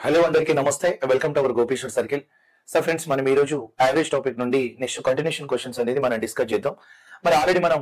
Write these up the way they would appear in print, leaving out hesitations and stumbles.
Hello అందరికీ నమస్తే, welcome to our Gopishwar circle. So friends, మనం ఈ రోజు యావరేజ్ టాపిక్ నుండి నెక్స్ట్ కంటిన్యూషన్ క్వశ్చన్స్ అనేది మనం డిస్కస్ చేద్దాం. మరి ఆల్రెడీ మనం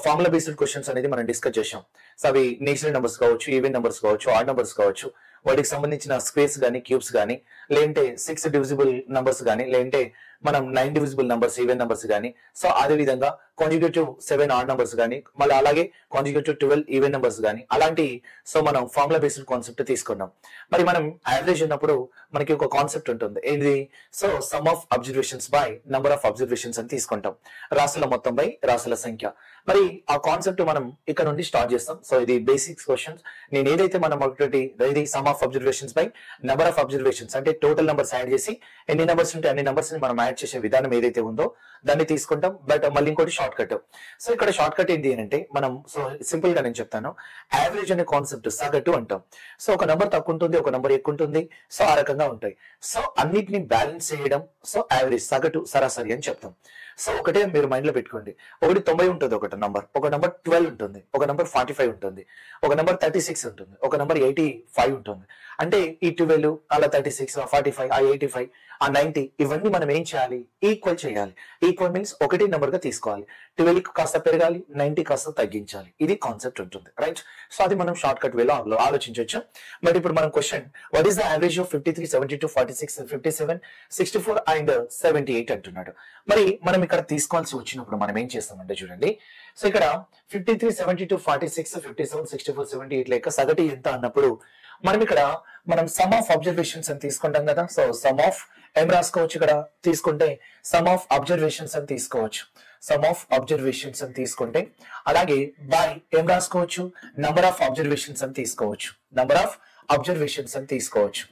ఫార్ములా బేస్డ్ క్వశ్చన్స్ అనేది మనం డిస్కస్ చేసాం. సో అవి నేచురల్ నెంబర్స్ కావచ్చు, ఈవెన్ నెంబర్స్ కావచ్చు, ఆడ్ నెంబర్స్ కావచ్చు, వాటికి సంబంధించిన స్క్వేర్స్ కానీ, క్యూబ్స్ కానీ, లేదంటే 6 డివిజిబుల్ నంబర్స్ కానీ, లేదంటే మనం 9 డివిజిబుల్ నంబర్స్, ఈవెన్ నంబర్స్ కానీ, సో అదే విధంగా కాంజుగేటివ్ 7 ఆడ్ నంబర్స్ కానీ, మళ్ళీ అలాగే కాంజుగేటివ్ 12 ఈవెన్ నంబర్స్ కానీ, అలాంటి సో మనం ఫార్ములా బేస్డ్ కాన్సెప్ట్ తీసుకున్నాం. మరి మనం యావరేజ్ ఉన్నప్పుడు మనకి ఒక కాన్సెప్ట్ ఉంటుంది, ఏంటి? So some of observations by number of observations అని తీసుకుంటాం. రాసుల మొత్తం బై రాసుల సంఖ్య. మరి ఆ కాన్సెప్ట్ మనం ఇక్కడ నుండి స్టార్ట్ చేస్తాం. సో ఇది బేసిక్స్ క్వశ్చన్స్. నేను ఏదైతే మనం ఒకటి ఇది some of observations by number of observations అంటే టోటల్ నెంబర్స్ యాడ్ చేసి ఎన్ని నెంబర్స్ ఉంటే అన్ని నెంబర్స్ ని మనం యాడ్ చేసే విధానం ఏదైతే ఉందో దాన్ని తీసుకుంటాం. బట్ మళ్ళీ ఇంకోటి షార్ట్ కట్. సో ఇక్కడ షార్ట్ కట్ ఏంటి అంటే మనం సో సింపుల్ గా నేను చెప్తాను, యావరేజ్ అనే కాన్సెప్ట్ సగటు అంటాం. సో ఒక నెంబర్ తక్కువ ఉంటుంది, ఒక నెంబర్ ఎక్కువ ఉంటుంది, సో ఆ రకంగా ఉంటాయి. సో అన్నిటిని బ్యాలెన్స్ చేయడం సో యావరేజ్, సగటు, సరాసరి అని చెప్తాం. సో ఒకటే మీరు మైండ్ లో పెట్టుకోండి, ఒకటి 90 ఉంటుంది, ఒక నంబర్ 12 ఉంటుంది, ఒక నంబర్ 45 ఉంటుంది, ఒక నంబర్ 36 ఉంటుంది, ఒక నంబర్ 85 ఉంటుంది. అంటే ఈ 12 అలా 36 45 ఆ 85 ఆ 90 ఇవన్నీ మనం ఏం చేయాలి? ఈక్వల్ చేయాలి. ఈక్వల్ మీన్స్ ఒకటి నెంబర్ గా తీసుకోవాలి. 12 కాస్త పెరగాలి, 90 కాస్త తగ్గించాలి. ఇది కాన్సెప్ట్ ఉంటుంది, రైట్? సో అది మనం షార్ట్ కట్ వేలో ఆలోచించవచ్చు. బట్ ఇప్పుడు మనం question, what is the average of 53, 72, 46, 57, 64 and 78 అంటున్నాడు. మరి మనం ఇక్కడ తీసుకోవాల్సి వచ్చినప్పుడు మనం ఏం చేస్తామంటే చూడండి, సో ఇక్కడ 53, 72, 46, 57, 64, 78 లేక సగటు ఎంత అన్నప్పుడు మనం సమ్ ఆఫ్ అబ్జర్వేషన్స్ అని తీసుకుంటాం కదా. సో సమ్ ఆఫ్ ఏం రాసుకోవచ్చు ఇక్కడ తీసుకుంటే, సమ్ ఆఫ్ అబ్జర్వేషన్స్ అని తీసుకోవచ్చు. సమ్ ఆఫ్ అబ్జర్వేషన్స్ అని తీసుకుంటే అలాగే బై ఏం రాసుకోవచ్చు? నంబర్ ఆఫ్ అబ్జర్వేషన్స్ అని తీసుకోవచ్చు. నంబర్ ఆఫ్ అబ్జర్వేషన్స్ అని తీసుకోవచ్చు,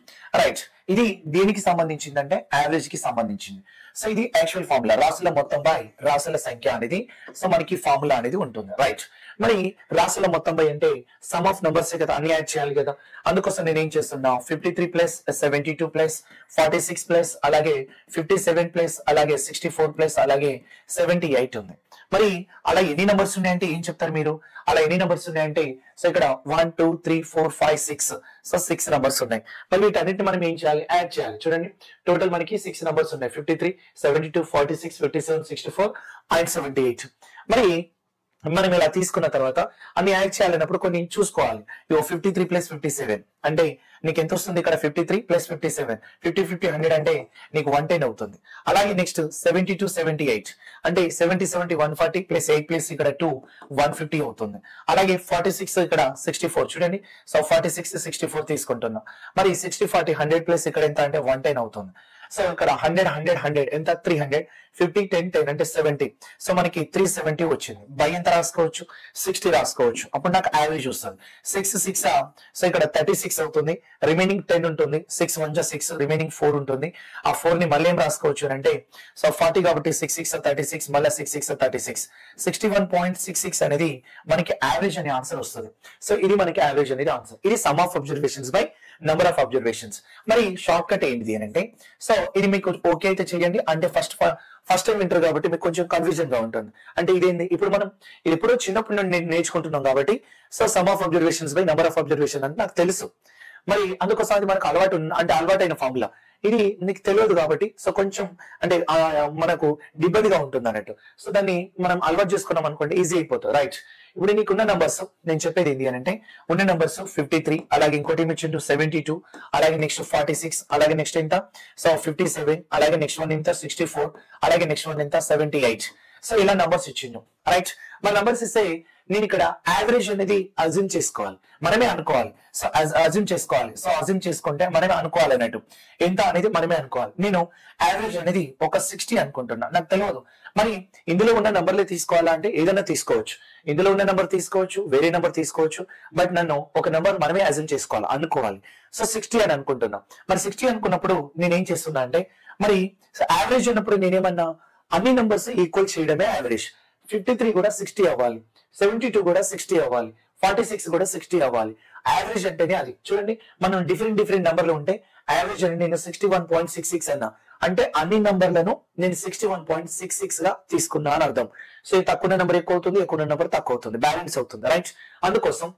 రైట్? ఇది దేనికి సంబంధించిందంటే యావరేజ్ కి సంబంధించింది. సో ఇది యాక్చువల్ ఫార్ములా, రాసుల మొత్తం బై రాసుల సంఖ్య అనేది సో మనకి ఫార్ములా అనేది ఉంటుంది, రైట్? మరి రాసుల మొత్తం బై అంటే సమ్ ఆఫ్ నంబర్స్ కదా, అన్ని యాడ్ చేయాలి కదా. అందుకోసం నేను ఏం చేస్తున్నా, 53 ప్లస్ 72 ప్లస్ 46 ప్లస్ అలాగే 57 ప్లస్ అలాగే 64 ప్లస్ అలాగే 78 ఉంది. మరి అలా ఎన్ని నెంబర్స్ ఉన్నాయంటే ఏం చెప్తారు మీరు? అలా ఎన్ని నెంబర్స్ ఉన్నాయంటే సో ఇక్కడ 1 2 3 4 5 6 సో 6 నెంబర్స్ ఉన్నాయి. మరి వీటన్నిటిని మనం ఏం చేయాలి? యాడ్ చేయాలి. చూడండి, టోటల్ మనకి 6 నెంబర్స్ ఉన్నాయి, 53, 72, 46, 57, 64 అండ్ 78. మరి మనం ఇలా తీసుకున్న తర్వాత అన్ని యాడ్ చేయాలన్నప్పుడు కొన్ని చూసుకోవాలి. 53 ప్లస్ 57 అంటే నీకు ఎంత వస్తుంది? ఇక్కడ 53 ప్లస్ 57 50 50 100 అంటే నీకు 110 అవుతుంది. అలాగే నెక్స్ట్ 72 78 అంటే 70 70 140 ప్లస్ 8 ప్లస్ ఇక్కడ 2 150 అవుతుంది. అలాగే 46 ఇక్కడ 64 చూడండి, సో 46 64 తీసుకుంటున్నాం. మరి 60 40 100 ప్లస్ ఇక్కడ ఎంత అంటే 110 అవుతుంది. సో ఇక్కడ 100 100 100 ఎంత? 300 50 10 10 అంటే 70. సో మనకి 370 వచ్చింది. బై ఎంత రాసుకోవచ్చు? 60 రాసుకోవచ్చు. అప్పుడు నాకు యావరేజ్ వస్తుంది. 6 6 సో ఇక్కడ 36 అవుతుంది, రిమైనింగ్ 10 ఉంటుంది. 6 1 6 రిమైనింగ్ 4 ఉంటుంది. ఆ 4 ని మళ్ళీ ఏం రాసుకోవచ్చు అంటే సో 40 కాబట్టి 6 6 36 మళ్ళీ 6 6 36 61.66 అనేది మనకి యావరేజ్ అనే ఆన్సర్ వస్తుంది. సో ఇది మనకి యావరేజ్ అనేది ఆన్సర్. ఇది some of observations by number of observations. మరి షార్ట్ కట్ ఏంటిది అని అంటే, సో ఇది మీకు ఓకే అయితే చేయండి. అంటే ఫస్ట్ టైం వింటారు కాబట్టి మీకు కొంచెం కన్ఫ్యూజన్ గా ఉంటుంది. అంటే ఇదేంది, ఇప్పుడు మనం ఇది ఎప్పుడో చిన్నప్పుడు నుండి నేర్చుకుంటున్నాం కాబట్టి so some of observations by number of observation అంటే నాకు తెలుసు. మరి అందుకోసం అది మనకు అలవాటైన ఫార్ములా. ఇది నీకు తెలియదు కాబట్టి సో కొంచెం అంటే మనకు ఇబ్బందిగా ఉంటుంది అన్నట్టు. సో దాన్ని మనం అలవాటు చేసుకున్నాం అనుకోండి, ఈజీ అయిపోతుంది, రైట్? ఇప్పుడు నీకున్న నంబర్స్ నేను చెప్పేది ఏంటి అని అంటే, ఉన్న నంబర్స్ 53 అలాగే ఇంకోటి ఏమి ఇచ్చిండు 72 అలాగే నెక్స్ట్ 46 అలాగే నెక్స్ట్ ఎంత సో 57 అలాగే నెక్స్ట్ వన్ ఎంత 64 అలాగే నెక్స్ట్ వన్ ఎంత 78. సో ఇలా నంబర్స్ ఇచ్చిండు, రైట్? మన నంబర్స్ ఇస్తే నేను ఇక్కడ యావరేజ్ అనేది అజ్యూమ్ చేసుకోవాలి, మనమే అనుకోవాలి. సో అజ్యూమ్ చేసుకోవాలి. సో అజ్యూమ్ చేసుకుంటే మనమే అనుకోవాలి అన్నట్టు, ఎంత అనేది మనమే అనుకోవాలి. నేను యావరేజ్ అనేది ఒక 60 అనుకుంటున్నా, నాకు తెలియదు. మరి ఇందులో ఉన్న నంబర్లే తీసుకోవాలా అంటే ఏదైనా తీసుకోవచ్చు, ఇందులో ఉన్న నెంబర్ తీసుకోవచ్చు, వేరే నెంబర్ తీసుకోవచ్చు. బట్ నన్ను ఒక నెంబర్ మనమే అజ్యూమ్ చేసుకోవాలి, అనుకోవాలి. సో 60 అని అనుకుంటున్నా. మరి 60 అనుకున్నప్పుడు నేనేం చేస్తున్నా అంటే, మరి యావరేజ్ ఉన్నప్పుడు నేనేమన్నా అన్ని నెంబర్స్ ఈక్వల్ చేయడమే యావరేజ్. 53 కూడా 60 అవ్వాలి, 72 కూడా 60 అవ్వాలి, 46 కూడా 60 అవ్వాలి. యావరేజ్ అంటేనే అది. చూడండి, మనం డిఫరెంట్ నెంబర్లు ఉంటే యావరేజ్ అని నేను 61.66 అన్నా అంటే అన్ని నంబర్లను నేను 61.66 గా తీసుకున్నా అని అర్థం. సో ఈ తక్కువ నెంబర్ ఎక్కువ అవుతుంది, ఎక్కువ నెంబర్ తక్కువ అవుతుంది, బ్యాలెన్స్ అవుతుంది, రైట్? అందుకోసం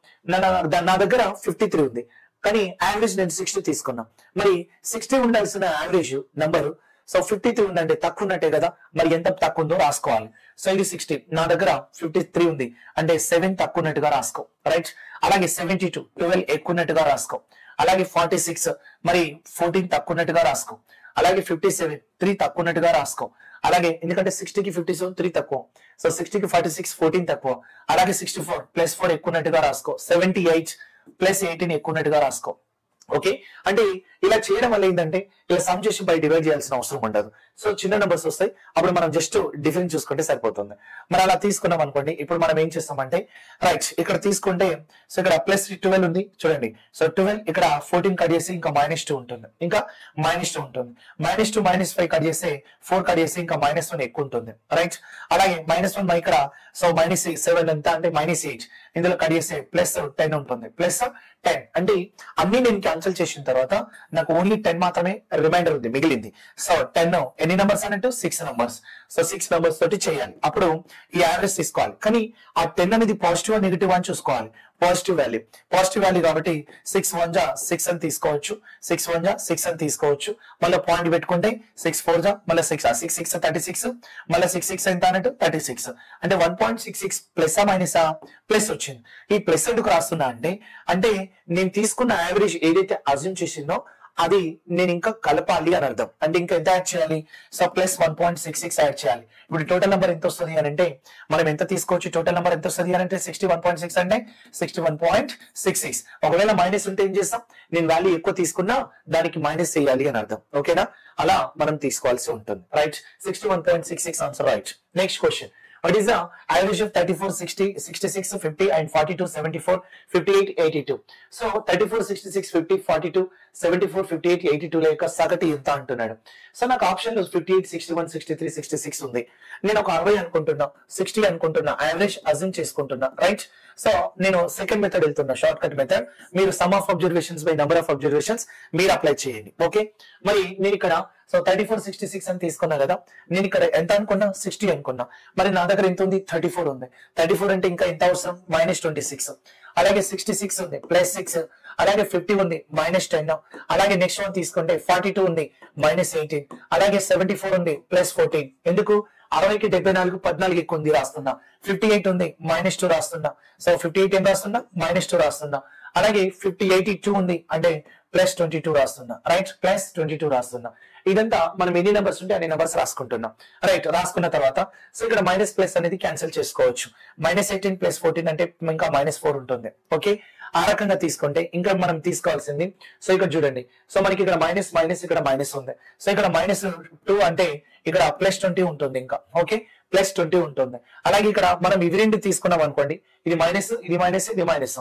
నా దగ్గర 53 ఉంది, కానీ యావరేజ్ నేను 60 తీసుకున్నా. మరి 60 ఉండాల్సిన యావరేజ్ నంబర్ సో 53 ఉందంటే తక్కువ ఉన్నట్టే కదా, మరి ఎంత తక్కువ ఉందో రాసుకోవాలి. సో ఇది 60, నా దగ్గర 53 ఉంది అంటే 7 తక్కువ ఉన్నట్టుగా రాసుకో, రైట్. అలాగే 72 12 ఎక్కువ ఉన్నట్టుగా రాసుకో. అలాగే 46 మరి 14 తక్కువ ఉన్నట్టుగా రాసుకో. అలాగే 57 3 తక్కువ ఉన్నట్టుగా రాసుకో. అలాగే ఎందుకంటే 60కి 57 3 తక్కువ, సో 60కి 46 14 తక్కువ. అలాగే 64 +4 ఎక్కువ ఉన్నట్టుగా రాసుకో. 78 +18 ఎక్కువ ఉన్నట్టుగా రాసుకో. ఓకే, అంటే ఇలా చేయడం వల్ల ఏంటంటే ఇలా సమ్ చేసి బై డివైడ్ చేయాల్సిన అవసరం ఉండదు. సో చిన్న నెంబర్స్ వస్తాయి, అప్పుడు మనం జస్ట్ డిఫరెన్స్ చూసుకుంటే సరిపోతుంది. మరి అలా తీసుకున్నాం అనుకోండి, ఇప్పుడు మనం ఏం చేస్తామంటే రైట్ ఇక్కడ తీసుకుంటే సో ఇక్కడ +12 ఉంది చూడండి. సో 12 ఇక్కడ 14 కట్ చేసి ఇంకా -2 ఉంటుంది, ఇంకా -2 ఉంటుంది. -2 -5 కట్ చేస్తే 4 కట్ చేసి ఇంకా -1 ఎక్కువ ఉంటుంది, రైట్. అలాగే -1 ఇక్కడ సో -7 ఎంత అంటే -8, ఇందులో కట్ చేస్తే +10 ఉంటుంది, +10 అంటే అన్ని నేను క్యాన్సిల్ చేసిన తర్వాత నాకు ఓన్లీ 10 మాత్రమే రిమైండర్ ఉంది మిగిలింది. సో 10 ఎన్ని నెంబర్స్ అన్నట్టు 6 నెంబర్స్. సో 6 నెంబర్స్ తోటి చేయాలి, అప్పుడు ఈ యావరేజ్ తీసుకోవాలి. కానీ ఆ 10 అనేది పాజిటివ్ నెగిటివ్ అని చూసుకోవాలి. పాజిటివ్ వాల్యూ కాబట్టి 6 1 జా 6 అని తీసుకోవచ్చు, 6 1 జా 6 అని తీసుకోవచ్చు. మళ్ళీ పాయింట్ పెట్టుకుంటే 6 4 జా మళ్ళీ 6 6 36 మళ్ళీ 6 6 ఎంత అన్నట్టు 36 అంటే 1.66 ప్లస్ మైనసా ప్లస్ వచ్చింది. ఈ ప్లస్ ఎందుకు రాస్తున్నా అంటే నేను తీసుకున్న యావరేజ్ ఏదైతే అజ్యూమ్ చేసిందో అది నేను ఇంకా కలపాలి అని అర్థం. అంటే ఇంకా ఎంత యాడ్ చేయాలి, సో +1.66 యాడ్ చేయాలి. ఇప్పుడు టోటల్ నెంబర్ ఎంత వస్తుంది అని అంటే మనం ఎంత తీసుకోవచ్చు, టోటల్ నెంబర్ ఎంత వస్తుంది అని అంటే 61.6 అంటే 61.66. ఒకవేళ మైనస్ ఉంటే ఏం చేస్తాం, నేను వాల్యూ ఎక్కువ తీసుకున్నా దానికి మైనస్ చేయాలి అని అర్థం. ఓకేనా, అలా మనం తీసుకోవాల్సి ఉంటుంది, right. 61.66 answer, right. Next question, what is the average of 34 60 66 50 and 42 74 58 82? So 34 66 50 42 74 58 82 లేక సగటు ఎంత అంటున్నాడు. సో నాకు ఆప్షన్ లో 58 61 63 66 ఉంది. నేను ఒక 60 అనుకుంటున్నా, 60 అనుకుంటున్నా, యావరేజ్ అజ్యూమ్ చేసుకుంటున్నా, రైట్. సో నేను సెకండ్ మెథడ్ వెళ్తున్నా, షార్ట్ కట్ మెథడ్. మీరు some of observations by number of observations మీరు అప్లై చేయండి. ఓకే, మరి నేను ఇక్కడ సో 34 66 అని తీసుకున్నా కదా, నేను ఇక్కడ ఎంత అనుకున్నా 60 అనుకున్నా. మరి నా దగ్గర ఎంత ఉంది, 34 ఉంది. 34 అంటే ఇంకా ఎంత అవసరం, -26. అలాగే 66 ఉంది +6. అలాగే 50 ఉంది -10. అలాగే నెక్స్ట్ వన్ తీసుకుంటే 42 ఉంది -18. అలాగే 74 ఉంది +14. ఎందుకు 60కి 74 14 ఎక్కువ ఉంది రాస్తున్నా. 58 ఉంది -2 రాస్తున్నా. సో 58 ఏం రాస్తున్నా, -2 రాస్తున్నా. అలాగే 58 ఉంది అంటే +22 రాస్తున్నా, రైట్. +22 రాస్తున్నా. ఇదంతా మనం ఎన్ని నెంబర్స్ ఉంటే అన్ని నెంబర్స్ రాసుకుంటున్నాం, రైట్. రాసుకున్న తర్వాత సో ఇక్కడ మైనస్ ప్లస్ అనేది క్యాన్సిల్ చేసుకోవచ్చు. -18 + 14 అంటే ఇంకా -4 ఉంటుంది. ఓకే, ఆ రకంగా తీసుకుంటే ఇంకా మనం తీసుకోవాల్సింది సో ఇక్కడ చూడండి, సో మనకి ఇక్కడ మైనస్ ఇక్కడ మైనస్ ఉంది. సో ఇక్కడ -2 అంటే ఇక్కడ +20 ఉంటుంది ఇంకా. ఓకే, +20 ఉంటుంది. అలాగే ఇక్కడ మనం ఇవి రెండు తీసుకున్నాం అనుకోండి, ఇది మైనస్ ఇది మైనస్ ఇది మైనస్.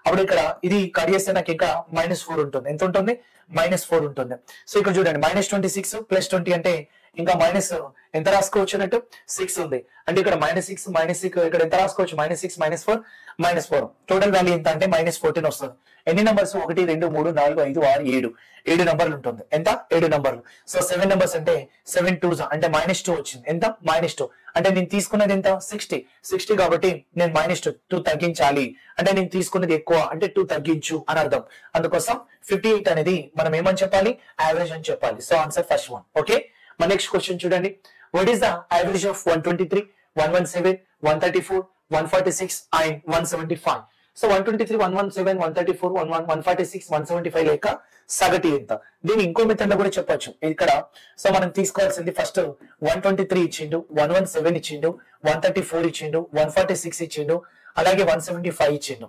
అప్పుడు ఇక్కడ ఇది కట్ చేస్తే నాకు ఇంకా -4 ఉంటుంది. ఎంత ఉంటుంది, -4 ఉంటుంది. సో ఇక్కడ చూడండి -26 + 20 అంటే ఇంకా మైనస్ ఎంత రాసుకోవచ్చు అన్నట్టు 6 ఉంది. అంటే ఇక్కడ -6 ఇక్కడ ఎంత రాసుకోవచ్చు, -6 -4 -4. టోటల్ వాల్యూ ఎంత అంటే -14 వస్తుంది. ఎన్ని నెంబర్స్, 1 2 3 4 5 6 7 నెంబర్లు ఉంటుంది. ఎంత, 7 నెంబర్లు. సో 7 నెంబర్స్ అంటే 7 2s అంటే -2 వచ్చింది. ఎంత, -2 అంటే నేను తీసుకున్నది ఎంత, 60 కాబట్టి నేను -2 తగ్గించాలి. అంటే నేను తీసుకున్నది ఎక్కువ అంటే 2 తగ్గించు అని అర్థం. అందుకోసం 58 అనేది మనం ఏమని చెప్పాలి, యావరేజ్ అని చెప్పాలి. So answer first one. Okay, మన నెక్స్ట్ క్వశ్చన్ చూడండి, what is the average of 123 117 134 146 and 175? So 123 117 134 146 175 లేక సగటు ఎంత? దీన్ని ఇంకో మెథడ్ లో కూడా చెప్పొచ్చు. ఇక్కడ సో మనం తీసుకోవాల్సింది ఫస్ట్ 123 ఇచ్చిండు, 117 ఇచ్చిండు, 134 ఇచ్చిండు, 146 ఇచ్చిండు, అలాగే 175 ఇచ్చిండు.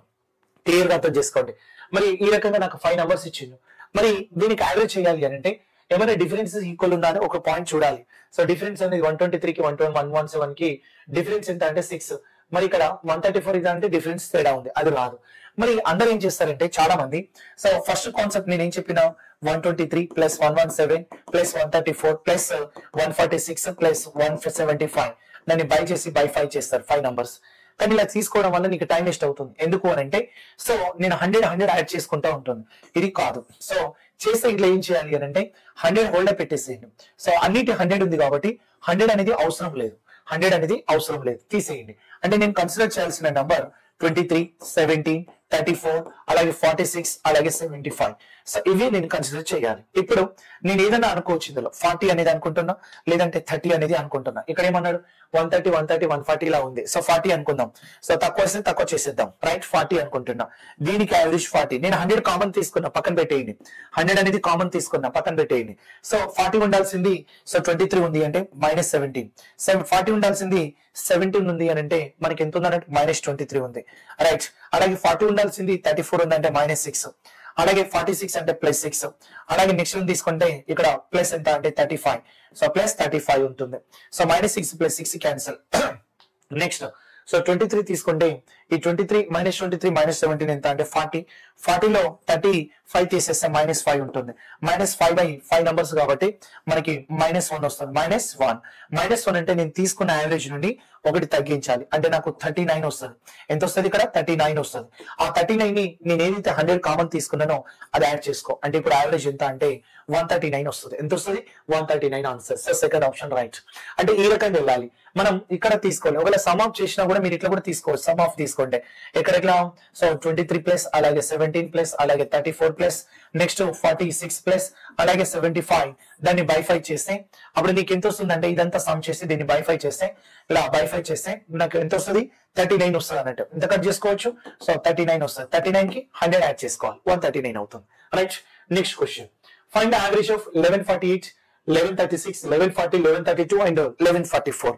క్లియర్ గా అర్థం చేసుకోండి. మరి ఈ రకంగా నాకు 5 నెంబర్స్ ఇచ్చిండు. మరి దీనికి యావరేజ్ చేయాలి అని అంటే ఏమైనా డిఫరెన్సెస్ ఈక్వల్ ఉందా అని ఒక పాయింట్ చూడాలి. సో డిఫరెన్స్ అనేది 123కి 117 కి డిఫరెన్స్ ఎంత అంటే 6. మరి ఇక్కడ 134 ఇది అంటే డిఫరెన్స్ తేడా ఉంది, అది రాదు. మరి అందరూ ఏం చేస్తారంటే చాలా మంది, సో ఫస్ట్ కాన్సెప్ట్ నేను ఏం చెప్పినా 123 + 117 + 134 + 146 + 175 దాన్ని బై చేసి బై 5 చేస్తారు, 5 నంబర్స్. కానీ ఇలా తీసుకోవడం వల్ల నీకు టైం వేస్ట్ అవుతుంది. ఎందుకు అని అంటే సో నేను 100 యాడ్ చేసుకుంటా ఉంటుంది, ఇది కాదు. సో చేస్తే ఇట్లా ఏం చేయాలి అని అంటే 100 హోల్డ్ పెట్టేసేయండి. సో అన్నిటి 100 ఉంది కాబట్టి 100 అనేది అవసరం లేదు, 100 అనేది అవసరం లేదు, తీసేయండి. అంటే నేను కన్సిడర్ చేయాల్సిన నంబర్ 23 17 34, అలాగే 46, అలాగే 75. సో ఇవి నేను కన్సిడర్ చేయాలి. ఇప్పుడు నేను ఏదైనా అనుకోవచ్చు ఇందులో 40 అనేది అనుకుంటున్నా, లేదంటే 30 అనేది అనుకుంటున్నా. ఇక్కడ ఏమన్నాడు 130, 130, 140 ఇలా ఉంది. సో 40 అనుకుందాం. సో తక్కువ వస్తే తక్కువ చేసేద్దాం, రైట్? 40 అనుకుంటున్నా. దీనికి యావరేజ్ 40. నేను 100 కామన్ తీసుకున్నా, పక్కన పెట్టేయండి. 100 అనేది కామన్ తీసుకున్నా, పక్కన పెట్టేయండి. సో 40 ఉండాల్సింది, సో 23 ఉంది అంటే -17. 40 ఉండాల్సింది 17 ఉంది అని అంటే మనకి ఎంత ఉందంటే -23 ఉంది, రైట్? అలాగే 40 ఉండాల్సింది 34 ఉంది అంటే -6, అలాగే 46 అంటే +6, అలాగే నెక్స్ట్ తీసుకుంటే ఇక్కడ ప్లస్ ఎంత అంటే 35. సో +35 ఉంటుంది. So -6 + 6 cancel. నెక్స్ట్ సో 23 తీసుకుంటే ఈ 23 -23 - 17 ఎంత అంటే 40. 40లో 35 తీసేస్తే -5 ఉంటుంది. -5/5 నంబర్స్ కాబట్టి మనకి -1 వస్తుంది. -1 అంటే నేను తీసుకున్న యావరేజ్ నుండి ఒకటి తగ్గించాలి అంటే నాకు 39 వస్తుంది. ఎంత వస్తుంది ఇక్కడ? 39 వస్తుంది. ఆ 39 ని నేను ఏదైతే 100 కామన్ తీసుకున్నానో అది యాడ్ చేసుకో. అంటే ఇప్పుడు యావరేజ్ ఎంత అంటే 139 వస్తుంది. ఎంత వస్తుంది? 139 answer. So second option right. అంటే ఈ రకంగా వెళ్ళాలి. మనం ఇక్కడ తీసుకోవాలి. ఒకవేళ సమ్ ఆఫ్ చేసినా కూడా మీరు ఇట్లా కూడా తీసుకోవచ్చు. సమ్ ఆఫ్ తీసుకుంటే ఇక్కడ ఎట్లా? సో 23 ప్లస్ అలాగే 17 ప్లస్ అలాగే 34 ప్లస్ నెక్స్ట్ 46 ప్లస్ అలాగే 75 దాన్ని బై 5 చేస్తే అప్పుడు నీకు ఎంత వస్తుంది అంటే ఇదంతా సమ్ చేసి దీన్ని బై 5 చేస్తే ఇలా బై 5 చేస్తే నాకు ఎంత వస్తుంది? 39 వస్తుంది అన్నట్టు. ఎంత కట్ చేసుకోవచ్చు? సో 39 వస్తుంది. 39 కి 100 యాడ్ చేసుకోవాలి, 139 అవుతుంది, right? Next question, find the average of 1148, 1136, 1140, 1132 and 1144.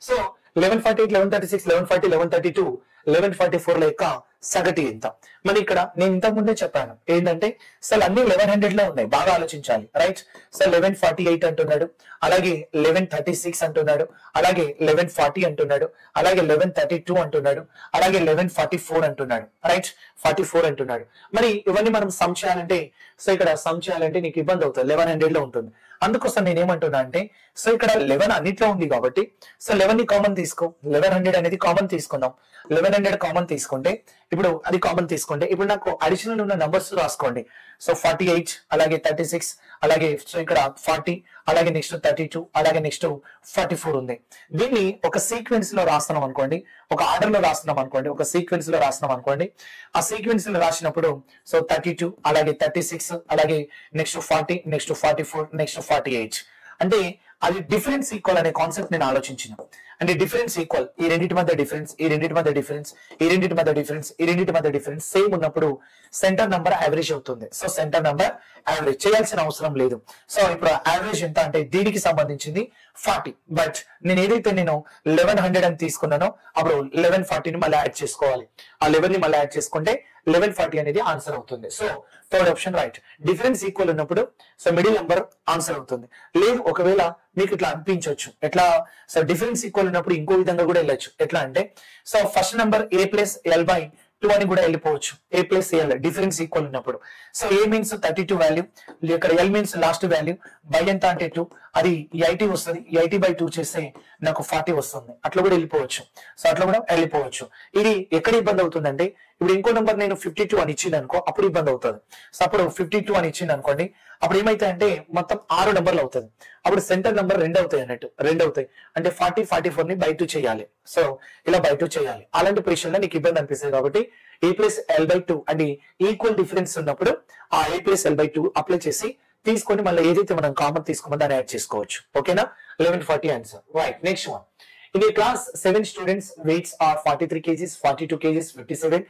So 1148, 1136, 1140, 1132, 1144 యొక్క సగటు ఎంత? మరి ఇక్కడ నేను ఇంతకు ముందే చెప్పాను ఏంటంటే అసలు అన్ని 1100 లో ఉన్నాయి, బాగా ఆలోచించాలి, రైట్? సో 1148 అంటున్నాడు, అలాగే 1136 అంటున్నాడు, అలాగే 1140 అంటున్నాడు, అలాగే 1132 అంటున్నాడు, అలాగే 1144 అంటున్నాడు, రైట్? 44 అంటున్నాడు. మరి ఇవన్నీ మనం సమ్ చేయాలంటే సో ఇక్కడ సమ్ చేయాలంటే నీకు ఇబ్బంది అవుతుంది, 1100 లో ఉంటుంది. అందుకోసం నేను ఏమంటున్నా అంటే సో ఇక్కడ 11 అన్నిట్లో ఉంది కాబట్టి సో 11 ని కామన్ తీసుకో. 1100 అనేది కామన్ తీసుకుందాం. 1100 కామన్ తీసుకుంటే ఇప్పుడు అది కామన్ తీసుకుంటే ఇప్పుడు నాకు అడిషనల్ ఉన్న నంబర్స్ రాసుకోండి. సో 48, అలాగే 36, అలాగే సో ఇక్కడ 40, అలాగే నెక్స్ట్ 32, అలాగే నెక్స్ట్ 44 ఉంది. దీన్ని ఒక సీక్వెన్స్ లో రాస్తున్నాం అనుకోండి, ఒక ఆర్డర్ లో రాస్తున్నాం అనుకోండి, ఒక సీక్వెన్స్ లో రాస్తున్నాం అనుకోండి. ఆ సీక్వెన్స్ లో రాసినప్పుడు సో 32, అలాగే 36, అలాగే నెక్స్ట్ 40, నెక్స్ట్ 44, నెక్స్ట్ 48 అంటే అది డిఫరెన్స్ ఈక్వల్ అనే కాన్సెప్ట్ నేను ఆలోచించిన. అంటే డిఫరెన్స్ ఈక్వల్, ఈ రెండింటి మధ్య డిఫరెన్స్, ఈ రెండింటి మధ్య డిఫరెన్స్, ఈ రెండింటి మధ్య డిఫరెన్స్, ఈ రెండింటి మధ్య డిఫరెన్స్ సేమ్ ఉన్నప్పుడు సెంటర్ నంబర్ యావరేజ్ అవుతుంది. సో సెంటర్ నంబర్ యావరేజ్ చేయాల్సిన అవసరం లేదు. సో ఇప్పుడు యావరేజ్ ఎంత అంటే దీనికి సంబంధించింది 40, బట్ నేను ఏదైతే నేను 1100 అని తీసుకున్నానో అప్పుడు 1140 ని మళ్ళీ యాడ్ చేసుకోవాలి. ఆ 11 ని మళ్ళీ యాడ్ చేసుకుంటే 1140 అనేది ఆన్సర్ అవుతుంది. So third option right. Difference equal ఉన్నప్పుడు సో మిడిల్ నెంబర్ ఆన్సర్ అవుతుంది. లేదు ఒకవేళ మీకు ఇట్లా అనిపించవచ్చు, ఎట్లా? సో డిఫరెన్స్ ఈక్వల్ ఉన్నప్పుడు ఇంకో విధంగా కూడా వెళ్ళొచ్చు. ఎట్లా అంటే సో ఫస్ట్ నెంబర్ a+l/2 అని కూడా వెళ్ళిపోవచ్చు. a+l డిఫరెన్స్ ఈక్వల్ ఉన్నప్పుడు. సో a మీన్స్ 32 వాల్యూ, ఇక్కడ l means last value, by ఎంత అంటే 2, అది 80 వస్తుంది. 80/2 చేస్తే నాకు 40 వస్తుంది. అట్లా కూడా వెళ్ళిపోవచ్చు. సో అట్లా కూడా వెళ్ళిపోవచ్చు. ఇది ఎక్కడ ఇబ్బంది అవుతుందంటే ఇప్పుడు ఇంకో నెంబర్ నేను 52 అని ఇచ్చింది అనుకో అప్పుడు ఇబ్బంది అవుతుంది. సో అప్పుడు 52 అని ఇచ్చింది అనుకోండి, అప్పుడు ఏమైతాయి అంటే మొత్తం 6 నెంబర్లు అవుతుంది. అప్పుడు సెంటర్ నెంబర్ 2 అవుతాయి అన్నట్టు, 2 అవుతాయి అంటే 40, 44 ని బై 2 చేయాలి. సో ఇలా బై 2 చేయాలి. అలాంటి పొజిషన్ లో నీకు ఇబ్బంది అనిపిస్తుంది కాబట్టి a+l/2 అంటే ఈక్వల్ డిఫరెన్స్ ఉన్నప్పుడు ఆ a+l/2 అప్లై చేసి తీసుకొని మళ్ళీ ఏదైతే మనం కామన్ తీసుకున్నామో దాన్ని యాడ్ చేసుకోవచ్చు. ఓకేనా? 1140 answer, right? Next one. In a class, 7 students' weights are 43 kgs, 42 kgs, 57,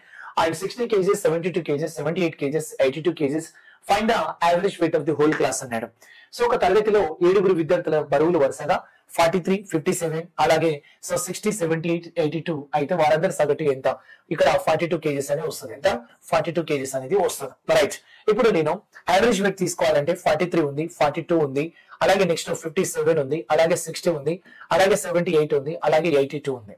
and 60 kgs, 72 kgs, 78 kgs, 82 kgs. Find the average weight of the whole class అన్నాడు. సో ఒక తరగతిలో 7 విద్యార్థుల బరువులు వరుసగా 43, 57, అలాగే సో 60, 78, 82 అయితే వారందరి సగటు ఎంత? ఇక్కడ 42 kgs అనేది వస్తుంది. ఎంత? 42 kgs అనేది వస్తుంది, రైట్? ఇప్పుడు నేను యావరేజ్ వెయిట్ తీసుకోవాలంటే 43 ఉంది, 42 ఉంది, అలాగే నెక్స్ట్ 57 ఉంది, అలాగే 60 ఉంది, అలాగే 78 ఉంది, అలాగే 82 ఉంది,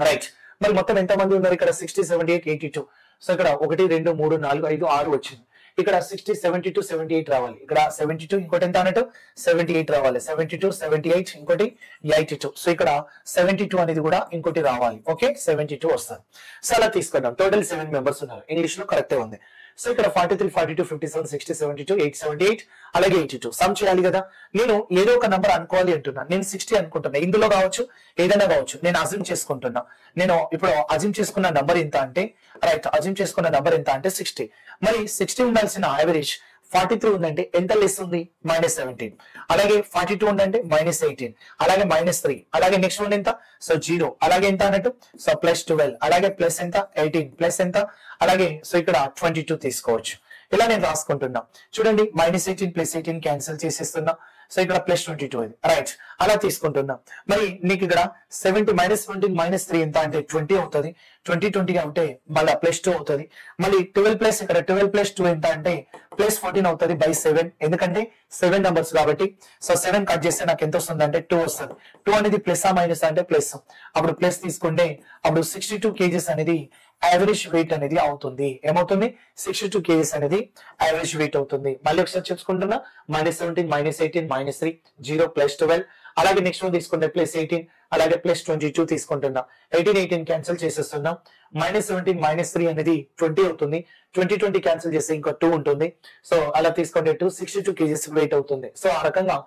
రైట్? మరి మొత్తం ఎంత మంది ఉన్నారు ఇక్కడ? 60, 78, 82. సో ఇక్కడ 1, 2, 3, 4, 5, 6 వచ్చింది. ఇక్కడ 60, 72, 78 రావాలి. ఇక్కడ 72 ఇంకోటి ఎంత అన్నట్టు 78 రావాలి. 72, 78 ఇంకోటి 82. సో ఇక్కడ 72 అనేది కూడా ఇంకోటి రావాలి. ఓకే, 72 వస్తుంది. సో అలా తీసుకున్నాం. టోటల్ 7 మెంబర్స్ ఉన్నారు. ఇంగ్లీష్ లో కరెక్టే ఉంది. సో ఇక్కడ 43, 42, 57, 60, 72, 878 అలాగే 82 సమ్ చేయాలి కదా. నేను ఏదో ఒక నంబర్ అనుకోవాలి అంటున్నా. నేను 60 అనుకుంటున్నా, ఇందులో కావచ్చు ఏదైనా కావచ్చు. నేను అజ్యూమ్ చేసుకుంటున్నా. నేను ఇప్పుడు అజ్యూమ్ చేసుకున్న నంబర్ ఎంత అంటే రైట్, అజ్యూమ్ చేసుకున్న నంబర్ ఎంత అంటే 60. మరి 60 ఉండాల్సిన యావరేజ్ 43 ఉందంటే ఎంత లెస్ ఉంది? -17. అలాగే 42 ఉందంటే -18, అలాగే -3, అలాగే నెక్స్ట్ వన్ ఎంత? సో 0, అలాగే ఎంత అన్నట్టు? సో +12, అలాగే ప్లస్ ఎంత? 18, ప్లస్ ఎంత? అలాగే సో ఇక్కడ 22 తీసుకోవచ్చు. ఇలా నేను రాసుకుంటున్నా. చూడండి, -18 +18 క్యాన్సిల్ చేసేస్తున్నా. సో ఇక్కడ +22 ఇది రైట్, అలా తీసుకుంటున్నా. మరి నీకు ఇక్కడ 70 -17 -3 ఎంత అంటే 20 అవుతుంది. 20 అంటే మళ్ళీ +2 అవుతుంది. మళ్ళీ 12 ప్లస్ ఇక్కడ 12 + 2 ఎంత అంటే +14 అవుతుంది బై 7, ఎందుకంటే 7 నంబర్స్ కాబట్టి. సో 7 కట్ చేస్తే నాకు ఎంత వస్తుంది అంటే 2 వస్తుంది. 2 అనేది ప్లస్ మైనస్ అంటే ప్లస్. అప్పుడు ప్లస్ తీసుకుంటే అప్పుడు 62 kgs అనేది యావరేజ్ వెయిట్ అనేది అవుతుంది. ఏమవుతుంది? 62 kgs అనేది యావరేజ్ వెయిట్ అవుతుంది. మళ్ళీ ఒకసారి చెప్పుకుంటున్నా. -17 -18 -3 0 +12, అలాగే నెక్స్ట్ వన్ తీసుకుంటే +18, అలాగే +22 తీసుకుంటున్నా. 18 క్యాన్సిల్ చేసేస్తున్నాం. -17 -3 అనేది 20 అవుతుంది. 20 క్యాన్సిల్ చేస్తే ఇంకా 2 ఉంటుంది. సో అలా తీసుకుంటే 62 kgs వెయిట్ అవుతుంది. సో ఆ రకంగా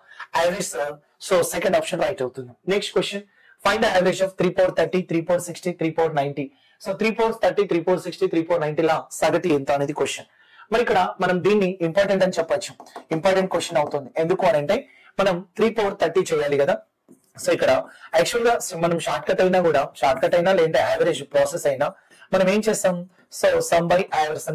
average, so second option right అవుతుంది. Next question, find the average of 3 power 30, 3 power 60, 3 power 90. So 3 power 30, 3 power 60, 3 power 90 లా సగటు ఎంత అనేది క్వశ్చన్. మరి ఇక్కడ మనం దీన్ని ఇంపార్టెంట్ అని చెప్పొచ్చు. ఇంపార్టెంట్ క్వశ్చన్ అవుతుంది. ఎందుకు అని అంటే మనం 3 power 30 చేయాలి కదా. సో ఇక్కడ యాక్చువల్ గా మనం షార్ట్ కట్ అయినా కూడా, షార్ట్ కట్ అయినా లేదంటే యావరేజ్ ప్రాసెస్ అయినా మనం ఏం చేస్తాం? సో సమ్ బై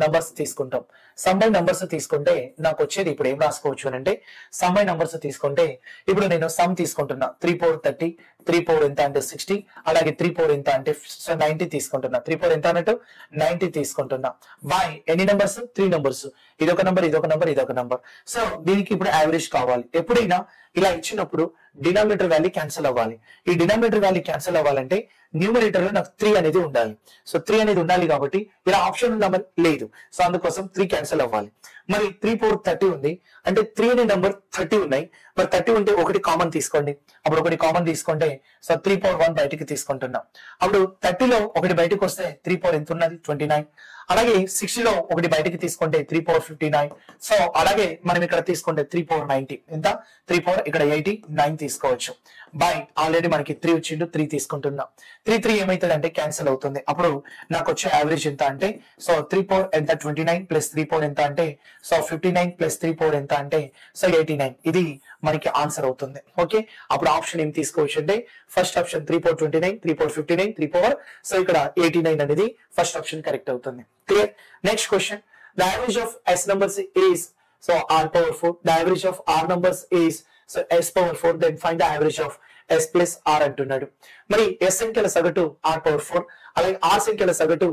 నంబర్స్ తీసుకుంటాం. సమ్ బై నంబర్స్ తీసుకుంటే నాకు వచ్చేది ఇప్పుడు ఏం రాసుకోవచ్చు అని అంటే, సమ్ బై నంబర్స్ తీసుకుంటే ఇప్పుడు నేను సమ్ తీసుకుంటున్నా. 3 power 30, 3 power ఎంత అంటే 60, అలాగే 3 power ఎంత అంటే 90 తీసుకుంటున్నా. 3 power ఎంత అన్నట్టు 90 తీసుకుంటున్నా. బై ఎన్ని నంబర్స్? 3 నంబర్స్. ఇదొక నంబర్, ఇదొక నంబర్, ఇదొక నంబర్. సో దీనికి ఇప్పుడు యావరేజ్ కావాలి. ఎప్పుడైనా ఇలా ఇచ్చినప్పుడు డినామినేటర్ వాల్యూ క్యాన్సిల్ అవ్వాలి. ఈ డినామినేటర్ వాల్యూ క్యాన్సిల్ అవ్వాలంటే న్యూమరేటర్ లో నాకు 3 అనేది ఉండాలి. సో 3 అనేది ఉండాలి కాబట్టి ఇలా ఆప్షన్ నెంబర్ లేదు. సో అందుకోసం 3 క్యాన్సిల్ అవ్వాలి. మరి 3 power 30 ఉంది అంటే 3 అనే నెంబర్ 30 ఉన్నాయి. మరి 30 ఉంటే ఒకటి కామన్ తీసుకోండి. అప్పుడు ఒకటి కామన్ తీసుకుంటే సో 3 power 1 బయటికి తీసుకుంటున్నాం. అప్పుడు 30 లో ఒకటి బయటకు వస్తే 3 power ఎంత ఉన్నది? 29. అలాగే 60 లో ఒకటి బయటికి తీసుకుంటే 3 power 59. సో అలాగే మనం ఇక్కడ తీసుకుంటే 3 power 90 ఎంత? 3 power ఇక్కడ 89 తీసుకోవచ్చు. బై ఆల్రెడీ మనకి 3 వచ్చిండు, 3 తీసుకుంటున్నాం. 3 ఏమైతుంది అంటే క్యాన్సిల్ అవుతుంది. అప్పుడు నాకు వచ్చే యావరేజ్ ఎంత అంటే సో 3 power ఎంత? 29 ప్లస్ 3 power ఎంత అంటే సో 59 ప్లస్ 3 power ఎంత అంటే సో 89. ఇది మనకి ఆన్సర్ అవుతుంది. ఓకే, అప్పుడు ఆప్షన్ ఏం తీసుకోవచ్చు అంటే first option 3 power 29, 3 power 59, 3 power so ఇక్కడ 89 అనేది ఫస్ట్ ఆప్షన్ కరెక్ట్ అవుతుంది. Clear? Next question, the average of S numbers is so R power 4. The average of R numbers is so S power 4. Then find the average of S plus R అంటున్నాడు. మరి S సంఖ్యల సగటు R power 4, అలాగే R సంఖ్యల సగటు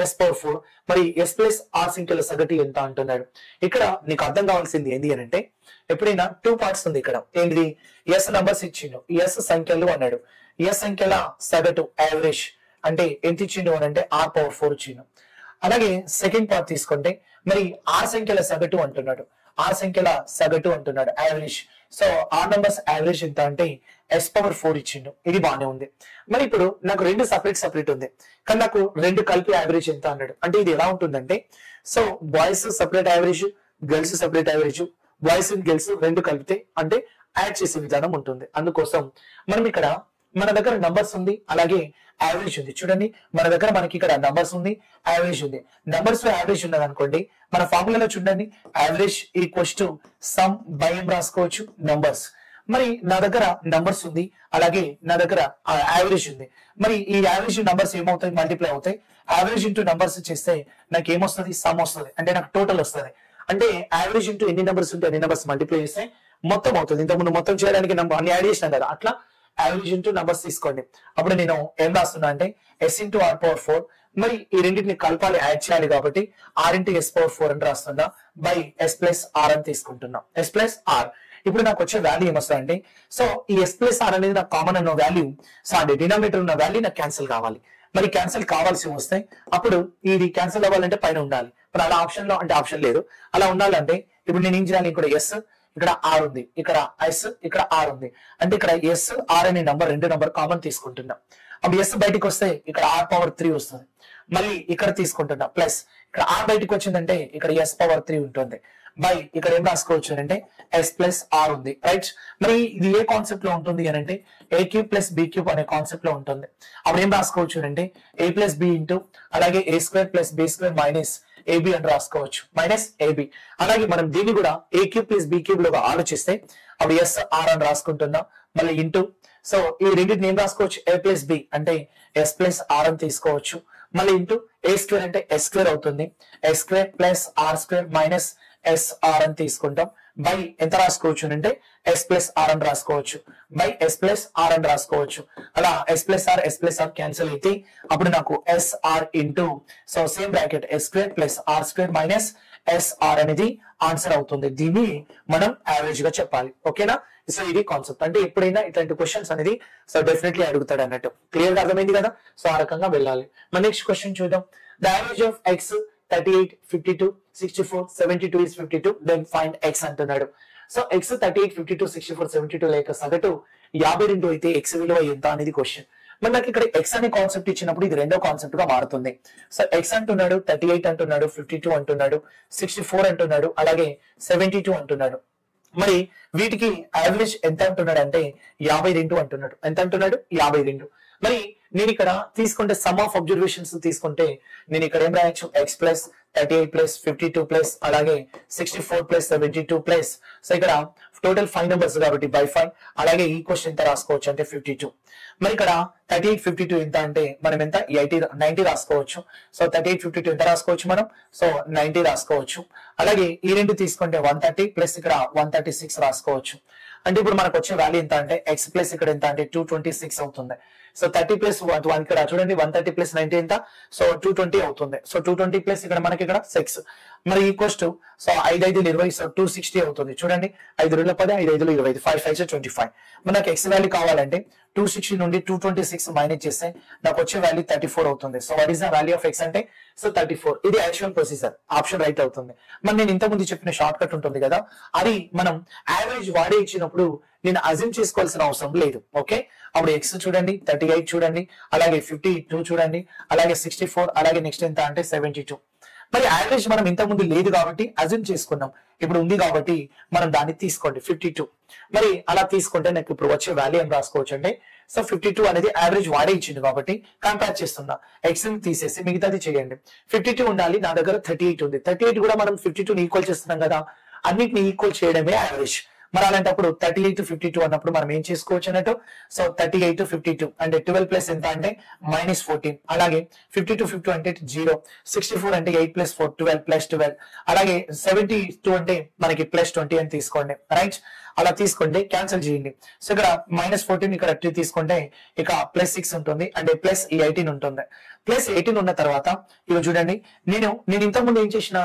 S power 4, మరి S plus R సంఖ్యల సగటు ఎంత అంటున్నాడు. ఇక్కడ నీకు అర్థం కావాల్సింది ఏంటి అని అంటే, ఎప్పుడైనా 2 పార్ట్స్ ఉంది ఇక్కడ. ఏంటిది? S నంబర్స్ ఇచ్చిండు, S సంఖ్యలు అన్నాడు. S సంఖ్యల సగటు యావరేజ్ అంటే ఎంత ఇచ్చిండు అని అంటే R power 4 ఇచ్చిండు. అలాగే సెకండ్ పార్ట్ తీసుకుంటే మరి R సంఖ్యల సగటు అంటున్నాడు. R సంఖ్యల సగటు అంటున్నాడు average. So R numbers average ఎంత అంటే S power 4 ఇచ్చిండు. ఇది బాగానే ఉంది. మరి ఇప్పుడు నాకు రెండు సపరేట్ ఉంది, కానీ నాకు రెండు కలిపి యావరేజ్ ఎంత అన్నాడు. అంటే ఇది ఎలా ఉంటుందంటే so boys separate average, girls separate average, boys and girls రెండు కలిపితే అంటే యాడ్ చేసే విధానం ఉంటుంది. అందుకోసం మనం ఇక్కడ మన దగ్గర నంబర్స్ ఉంది, అలాగే యావరేజ్ ఉంది. చూడండి, మన దగ్గర మనకి ఇక్కడ నంబర్స్ ఉంది, యావరేజ్ ఉంది. నంబర్స్ లో యావరేజ్ ఉన్నది అనుకోండి, మన ఫార్ములాలో చూడండి average equals to sum by ఏం రాసుకోవచ్చు? నంబర్స్. మరి నా దగ్గర నంబర్స్ ఉంది, అలాగే నా దగ్గర యావరేజ్ ఉంది. మరి ఈ యావరేజ్ నంబర్స్ ఏమవుతాయి? మల్టిప్లై అవుతాయి. యావరేజ్ ఇంటూ నంబర్స్ చేస్తే నాకు ఏమొస్తుంది? సమ్ వస్తుంది, అంటే నాకు టోటల్ వస్తుంది. అంటే యావరేజ్ ఇంటూ ఎన్ని నెంబర్స్ ఉంటే అన్ని నెంబర్స్ మల్టిప్లై చేస్తే మొత్తం అవుతుంది. ఇంతకుముందు మొత్తం చేయడానికి అన్ని యాడ్ చేసినాం కదా, అట్లా యావరేజ్ ఇంటూ నంబర్స్ తీసుకోండి. అప్పుడు నేను ఏం రాస్తున్నా అంటే S ఇంటూ R power 4. మరి ఈ రెండింటిని కలపాలి, యాడ్ చేయాలి కాబట్టి R ఇంటూ S power 4 అని రాస్తున్నా. బై S ప్లస్ R అని తీసుకుంటున్నా. S plus R. ఇప్పుడు నాకు వచ్చే వాల్యూ ఏమొస్తుందంటే సో ఈ S ప్లస్ R అనేది నాకు కామన్ అన్న వాల్యూ. సో అంటే డినామినేటర్ ఉన్న వాల్యూ నాకు క్యాన్సిల్ కావాలి. మరి క్యాన్సిల్ కావాల్సి వస్తే అప్పుడు ఇది క్యాన్సిల్ అవ్వాలంటే పైన ఉండాలి. మరి అలా ఆప్షన్ లో అంటే ఆప్షన్ లేదు. అలా ఉండాలంటే ఇప్పుడు నేను ఏం చేయాలి? ఇక్కడ S, ఇక్కడ R ఉంది, ఇక్కడ S, ఇక్కడ R ఉంది. అంటే ఇక్కడ S, R అనే నంబర్ రెండు నంబర్ కామన్ తీసుకుంటున్నా. అప్పుడు ఎస్ బయటికి వస్తే ఇక్కడ ఆర్ పవర్ 3 వస్తుంది. మళ్ళీ ఇక్కడ తీసుకుంటున్నా ప్లస్ ఇక్కడ ఆర్ బయటికి వచ్చిందంటే ఇక్కడ ఎస్ పవర్ 3 ఉంటుంది. బై ఇక్కడ ఏం రాసుకోవచ్చు అంటే ఎస్ ప్లస్ ఆర్ ఉంది, రైట్. మరి ఇది ఏ కాన్సెప్ట్ లో ఉంటుంది అని అంటే ఏ క్యూబ్ ప్లస్ బి క్యూబ్ అనే కాన్సెప్ట్ లో ఉంటుంది. అప్పుడు ఏం రాసుకోవచ్చు అంటే ఏ ప్లస్ బి ఇంటూ అలాగే a square plus b square minus ab అని రాసుకోవచ్చు, మైనస్ ఏబి. అలాగే మనం దీన్ని కూడా a cube plus b cube లో ఆలోచిస్తే అప్పుడు ఎస్ ఆర్ అని రాసుకుంటున్నాం, మళ్ళీ ఇంటూ. సో ఈ రెండింటిని ఏం రాసుకోవచ్చు ఏ ప్లస్ బి అంటే ఎస్ ప్లస్ ఆర్ అని తీసుకోవచ్చు, మళ్ళీ ఇంటూ ఏ స్క్వేర్ అంటే ఎస్ స్క్వేర్ అవుతుంది, S square plus R square minus S R అని తీసుకుంటాం. బై ఎంత రాసుకోవచ్చు అంటే ఎస్ ప్లస్ ఆర్ అని రాసుకోవచ్చు, బై ఎస్ ప్లస్ ఆర్ అని రాసుకోవచ్చు. అలా ఎస్ ప్లస్ ఆర్ క్యాన్సిల్ అయితే అప్పుడు నాకు S R into so same bracket S square plus R square minus S R అనేది ఆన్సర్ అవుతుంది. దీన్ని మనం యావరేజ్ గా చెప్పాలి, ఓకేనా. సో ఇది కాన్సెప్ట్. అంటే ఎప్పుడైనా ఇట్లాంటి క్వశ్చన్స్ అనేది సో డెఫినెట్లీ అడుగుతాడు అన్నట్టు. క్లియర్ గా అర్థమైంది కదా. సో ఆ రకంగా వెళ్ళాలి. మన నెక్స్ట్ క్వశ్చన్ చూద్దాం. The average of X 38, 52, 64, 72 is 52. Then find x అంటున్నాడు. సో ఎక్స్ 38, 52, 64, 72 లేక సగటు 52 అయితే ఎక్స్ విలువ ఎంత అనేది క్వశ్చన్. మరి నాకు ఇక్కడ ఎక్స్ అనే కాన్సెప్ట్ ఇచ్చినప్పుడు ఇది రెండో కాన్సెప్ట్ గా మారుతుంది. సో ఎక్స్ అంటున్నాడు, 38 అంటున్నాడు, 52 అంటున్నాడు, 64 అంటున్నాడు, అలాగే 72 అంటున్నాడు. మరి వీటికి యావరేజ్ ఎంత అంటున్నాడు అంటే 52 అంటున్నాడు. ఎంత అంటున్నాడు? 52. మరి నేను ఇక్కడ తీసుకుంటే సమ్ ఆఫ్ అబ్జర్వేషన్స్ తీసుకుంటే నేను ఇక్కడ ఏం రాయొచ్చు ఎక్స్ ప్లస్ 38 ప్లస్ 52 ప్లస్ అలాగే 64 ప్లస్ 72 ప్లస్ సో ఇక్కడ టోటల్ 5 నెంబర్స్ కాబట్టి బై 5 అలాగే ఈ క్వశ్చన్ ఎంత రాసుకోవచ్చు అంటే 52. మరి ఇక్కడ 38 52 ఎంత అంటే మనం ఎంత 90 రాసుకోవచ్చు. సో 38 52 ఎంత రాసుకోవచ్చు మనం? సో 90 రాసుకోవచ్చు. అలాగే ఈ రెండు తీసుకుంటే 130 ప్లస్ ఇక్కడ 136 రాసుకోవచ్చు. అంటే ఇప్పుడు మనకు వచ్చే వాల్యూ ఎంత అంటే ఎక్స్ ప్లస్ ఇక్కడ ఎంత అంటే 226 అవుతుంది. సో 30 ప్లస్ 1 ఇక్కడ చూడండి 130 ప్లస్ 90 ఎంత? సో 220 అవుతుంది. సో 220 ప్లస్ ఇక్కడ మనకి ఇక్కడ 6 మరి ఈక్వల్స్ టు సో 5 5 20 సో 260 అవుతుంది. చూడండి 5 2 10 5 5 20 5 5 25. మనకి ఎక్స్ వాల్యూ కావాలంటే 260 నుండి 226 మైనస్ చేస్తే నాకు వచ్చే వాల్యూ 34 అవుతుంది. So what is the value of X అంటే సో 34. ఇది యాక్చువల్ ప్రొసీజర్, ఆప్షన్ రైట్ అవుతుంది. మరి నేను ఇంత ముందు చెప్పిన షార్ట్ కట్ ఉంటుంది కదా, అది మనం యావరేజ్ వాడే ఇచ్చినప్పుడు నేను అజ్యూమ్ చేసుకోవాల్సిన అవసరం లేదు. ఓకే, అప్పుడు ఎక్స్ చూడండి 38 చూడండి, అలాగే 52 చూడండి, అలాగే 64, అలాగే నెక్స్ట్ ఎంత అంటే 72. మరి యావరేజ్ మనం ఇంత ముందు లేదు కాబట్టి అజ్యూమ్ చేసుకున్నాం, ఇప్పుడు ఉంది కాబట్టి మనం దాన్ని తీసుకోండి 52. మరి అలా తీసుకుంటే నాకు ఇప్పుడు వచ్చే వాల్యూ ఏం రాసుకోవచ్చు అంటే సో 52 అనేది యావరేజ్ వాడే ఇచ్చింది కాబట్టి కంపేర్ చేస్తున్నా. ఎక్స్ ని తీసేసి మిగతాది చేయండి. 52 ఉండాలి, నా దగ్గర 38 ఉంది. 38 కూడా మనం 52 ఈక్వల్ చేస్తున్నాం కదా, అన్నిటిని ఈక్వల్ చేయడమే యావరేజ్. మరి అలాంటప్పుడు 38 52 అన్నప్పుడు మనం ఏం చేసుకోవచ్చు అన్నట్టు సో 38 52 అంటే 12 ప్లస్ ఎంత అంటే -14. అలాగే 52 50 అంటే 0, 64 అంటే 8 ప్లస్ 4 12 ప్లస్ 12, అలాగే 72 అంటే మనకి ప్లస్ 20 అని తీసుకోండి, రైట్. అలా తీసుకుంటే క్యాన్సిల్ చేయండి. సో ఇక్కడ -14 ఇక్కడ 2 తీసుకుంటే ఇక +6 ఉంటుంది అంటే ప్లస్ 18 ఉంటుంది. ప్లస్ 18 ఉన్న తర్వాత ఇవి చూడండి నేను ఇంతకు ముందు ఏం చేసిన